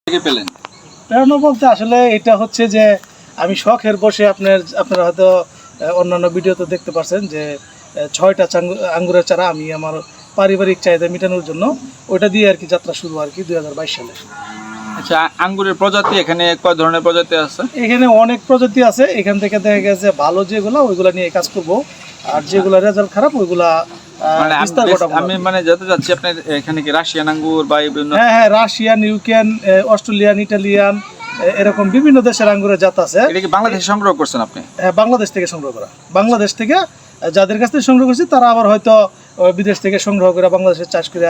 থেকে পেলেন? প্রেরণা বলতে আসলে এটা হচ্ছে যে আমি শখের বসে আপনারা হয়তো অন্যান্য ভিডিওতে দেখতে পাচ্ছেন যে 6টা আঙ্গুরের চারা আমি আমার পারিবারিক চাহিদা মেটানোর জন্য ওইটা দিয়ে আর কি যাত্রা শুরু আর কি 2022 সালে। আচ্ছা, আঙ্গুরের প্রজাতি এখানে কয় ধরনের প্রজাতি আছে? এখানে অনেক প্রজাতি আছে, এখান থেকে দেখা গেছে ভালো যেগুলো ওইগুলা নিয়ে কাজ করব, আর যেগুলা রেজাল্ট খারাপ ওইগুলা মানে বিস্তার ঘটাবো। আমি মানে যেতে যাচ্ছি আপনার এখানে কি রাশিয়ান আঙ্গুর বা বিভিন্ন? হ্যাঁ, রাশিয়ান, ইউক্রেন, অস্ট্রেলিয়ান, ইটালিয়ান, এরকম বিভিন্ন দেশের আঙ্গুরের জাত আছে। এটা কি বাংলাদেশ সংগ্রহ করছেন আপনি? হ্যাঁ, বাংলাদেশ থেকে সংগ্রহ করা। বাংলাদেশ থেকে যাদের কাছ থেকে সংগ্রহ করছি তারা আবার হয়তো বিদেশ থেকে সংগ্রহ করে বাংলাদেশের চাষ করে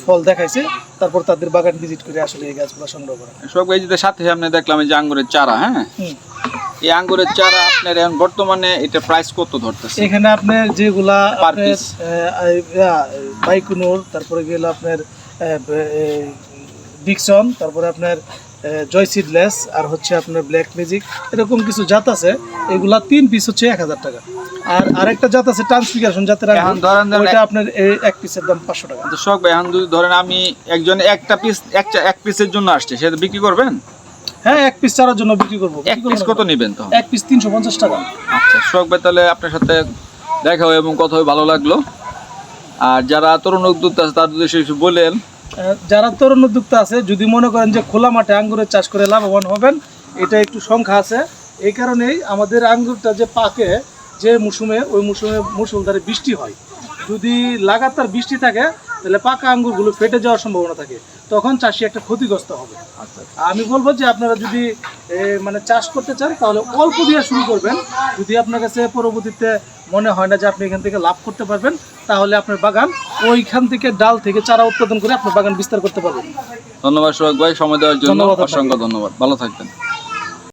ফল দেখাইছে, তারপর তাদের বাগান ভিজিট করে আসলে এই গাছগুলো সংগ্রহ করা। সব এই যে সাথে সামনে দেখলাম এই যে আঙ্গুরের চারা। হ্যাঁ, এই আঙ্গুরের চারা আপনার এখন বর্তমানে এটা প্রাইস কত ধরতেছে? এখানে আপনার যেগুলা Per piece? বাইকুনুর, তারপরে গেল আপনার ডিকসন, তারপরে আপনার জয় সিডলেস, আর হচ্ছে আপনার ব্ল্যাক ম্যাজিক, এরকম কিছু জাত আছে। এগুলা 3 পিস হচ্ছে 1000 টাকা। আর আরেকটা জাত আছে ট্রান্সফিগারেশন জাতের এখন ধরেন ওইটা আপনার এক পিসের দাম 500 টাকা। তো শখ ভাই, এখন যদি ধরেন আমি একজন এক পিসের জন্য আসছে, সেটা বিক্রি করবেন? হ্যাঁ, এক পিস চারার জন্য বিক্রি করবো। এক পিস কত নেবেন তো? এক পিস 350 টাকা। আচ্ছা শখ ভাই, তাহলে আপনার সাথে দেখা হয় এবং কথা হয় ভালো লাগলো। আর যারা তরুণ উদ্যোক্তা আছে তাদের উদ্দেশ্যে কিছু বলেন। যারা তরুণ উদ্যোক্তা আছে, যদি মনে করেন যে খোলা মাঠে আঙ্গুরের চাষ করে লাভবান হবেন, এটা একটু সংখ্যা আছে। এই কারণেই আমাদের আঙ্গুরটা যে পাকে যে মৌসুমে, ওই মৌসুমে মুষলধারে বৃষ্টি হয়। যদি লাগাতার বৃষ্টি থাকে তাহলে পাকা আঙ্গুরগুলো ফেটে যাওয়ার সম্ভাবনা থাকে, তখন চাষি একটা ক্ষতিগ্রস্ত হবে। আচ্ছা, আমি বলবো যে আপনারা যদি মানে চাষ করতে চান তাহলে অল্প দিয়ে শুরু করবেন। যদি আপনার কাছে পরবর্তীতে মনে হয় না যে আপনি এখান থেকে লাভ করতে পারবেন, তাহলে আপনার বাগান ওইখান থেকে ডাল থেকে চারা উৎপাদন করে আপনার বাগান বিস্তার করতে পারবেন। ধন্যবাদ সোহাগ ভাই সময় দেওয়ার জন্য। ধন্যবাদ আপনাকে। অসংখ্য ধন্যবাদ, ভালো থাকবেন।